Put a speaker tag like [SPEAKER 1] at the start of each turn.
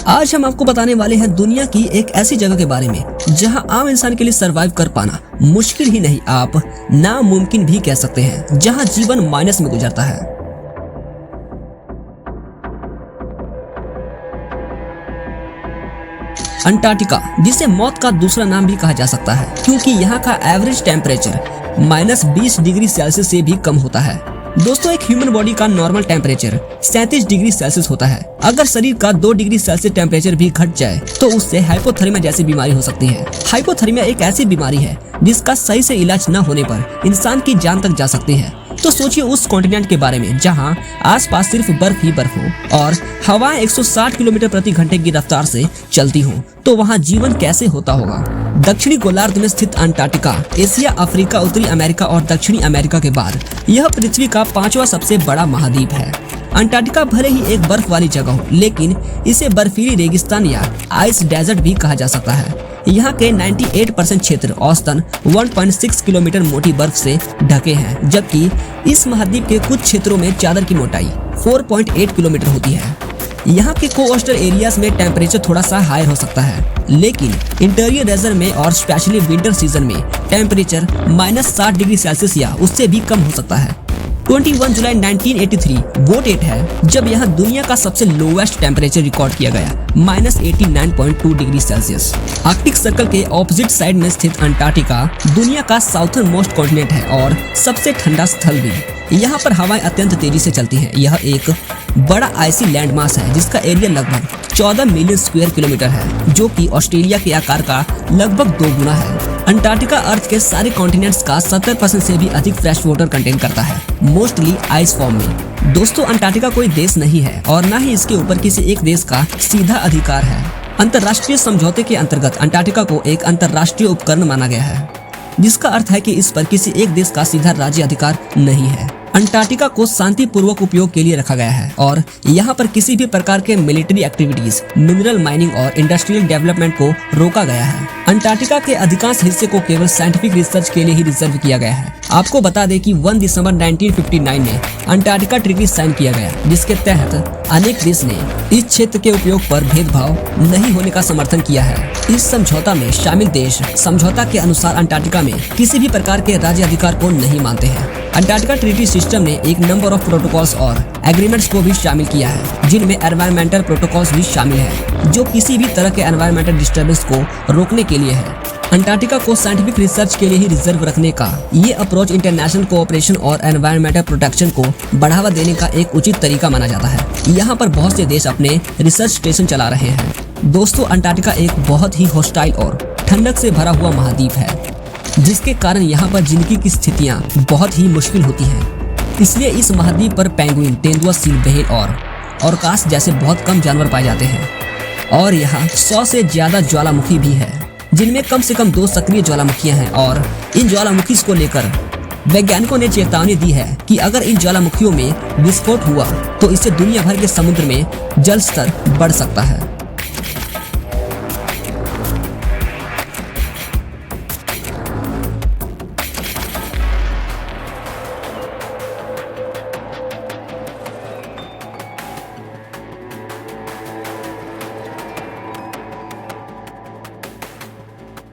[SPEAKER 1] आज हम आपको बताने वाले हैं दुनिया की एक ऐसी जगह के बारे में जहां आम इंसान के लिए सरवाइव कर पाना मुश्किल ही नहीं, आप नामुमकिन भी कह सकते हैं, जहां जीवन माइनस में गुजरता है। अंटार्कटिका, जिसे मौत का दूसरा नाम भी कहा जा सकता है, क्योंकि यहाँ का एवरेज टेम्परेचर -20 डिग्री सेल्सियस से भी कम होता है। दोस्तों, एक ह्यूमन बॉडी का नॉर्मल टेम्परेचर 37 डिग्री सेल्सियस होता है। अगर शरीर का 2 डिग्री सेल्सियस टेम्परेचर भी घट जाए तो उससे हाइपोथर्मिया जैसी बीमारी हो सकती है। हाइपोथर्मिया एक ऐसी बीमारी है जिसका सही से इलाज न होने पर इंसान की जान तक जा सकती है। तो सोचिए उस कॉन्टिनेंट के बारे में जहां आसपास सिर्फ बर्फ ही बर्फ हो और हवाएं 160 किलोमीटर प्रति घंटे की रफ्तार से चलती हो, तो वहां जीवन कैसे होता होगा। दक्षिणी गोलार्ध में स्थित अंटार्कटिका एशिया, अफ्रीका, उत्तरी अमेरिका और दक्षिणी अमेरिका के बाद यह पृथ्वी का 5वां सबसे बड़ा महाद्वीप है। अंटार्कटिका भले ही एक बर्फ वाली जगह हो, लेकिन इसे बर्फीली रेगिस्तान या आइस डेजर्ट भी कहा जा सकता है। यहाँ के 98% क्षेत्र औसतन 1.6 किलोमीटर मोटी बर्फ से ढके हैं, जबकि इस महाद्वीप के कुछ क्षेत्रों में चादर की मोटाई 4.8 किलोमीटर होती है। यहाँ के कोस्टल एरियाज में टेम्परेचर थोड़ा सा हाई हो सकता है, लेकिन इंटीरियर रीजन में और स्पेशली विंटर सीजन में टेम्परेचर -60 डिग्री सेल्सियस या उससे भी कम हो सकता है। 21 जुलाई 1983 वो डेट है जब यहाँ दुनिया का सबसे लोवेस्ट टेम्परेचर रिकॉर्ड किया गया, -89.2 डिग्री सेल्सियस। आर्कटिक सर्कल के ऑपोजिट साइड में स्थित अंटार्कटिका दुनिया का साउथर्न मोस्ट कॉन्टिनेंट है और सबसे ठंडा स्थल भी। यहाँ पर हवाएं अत्यंत तेजी से चलती हैं। यह एक बड़ा आइसी लैंड मास है जिसका एरिया लगभग 14 मिलियन स्क्वायर किलोमीटर है, जो कि ऑस्ट्रेलिया के आकार का लगभग 2 गुना है। अंटार्कटिका अर्थ के सारे कॉन्टिनेंट्स का 70% से भी अधिक फ्रेश वाटर कंटेन करता है, मोस्टली आइस फॉर्म में। दोस्तों, अंटार्कटिका कोई देश नहीं है और न ही इसके ऊपर किसी एक देश का सीधा अधिकार है। अंतर्राष्ट्रीय समझौते के अंतर्गत अंटार्कटिका को एक अंतर्राष्ट्रीय उपकरण माना गया है, जिसका अर्थ है कि इस पर किसी एक देश का सीधा राज्य अधिकार नहीं है। अंटार्कटिका को शांतिपूर्वक उपयोग के लिए रखा गया है और यहाँ पर किसी भी प्रकार के मिलिट्री एक्टिविटीज, मिनरल माइनिंग और इंडस्ट्रियल डेवलपमेंट को रोका गया है। अंटार्कटिका के अधिकांश हिस्से को केवल साइंटिफिक रिसर्च के लिए ही रिजर्व किया गया है। आपको बता दें कि 1 दिसंबर 1959 में अंटार्कटिका ट्रीटी साइन किया गया, जिसके तहत अनेक देश ने इस क्षेत्र के उपयोग पर भेदभाव नहीं होने का समर्थन किया है। इस समझौता में शामिल देश समझौता के अनुसार अंटार्कटिका में किसी भी प्रकार के राज्य अधिकार को नहीं मानते हैं। अंटार्कटिका ट्रीटी सिस्टम ने एक नंबर ऑफ प्रोटोकॉल्स और एग्रीमेंट्स को भी शामिल किया है, जिनमें एनवायरमेंटल प्रोटोकॉल्स भी शामिल है, जो किसी भी तरह के एनवायरमेंटल डिस्टर्बेंस को रोकने के लिए है। अंटार्कटिका को साइंटिफिक रिसर्च के लिए ही रिजर्व रखने का ये अप्रोच इंटरनेशनल कोऑपरेशन और एनवायरमेंटल प्रोटेक्शन को बढ़ावा देने का एक उचित तरीका माना जाता है। यहाँ पर बहुत से देश अपने रिसर्च स्टेशन चला रहे हैं। दोस्तों, अंटार्कटिका एक बहुत ही हॉस्टाइल और ठंडक से भरा हुआ महाद्वीप है, जिसके कारण यहाँ पर जिंदगी की स्थितियाँ बहुत ही मुश्किल होती हैं। इसलिए इस महाद्वीप पर पेंगुइन, तेंदुआ, सील, व्हेल और ऑर्कास जैसे बहुत कम जानवर पाए जाते हैं। और यहाँ 100 से ज्यादा ज्वालामुखी भी है, जिनमें कम से कम 2 सक्रिय ज्वालामुखियां हैं। और इन ज्वालामुखी को लेकर वैज्ञानिकों ने चेतावनी दी है कि अगर इन ज्वालामुखियों में विस्फोट हुआ तो इससे दुनिया भर के समुद्र में जल स्तर बढ़ सकता है।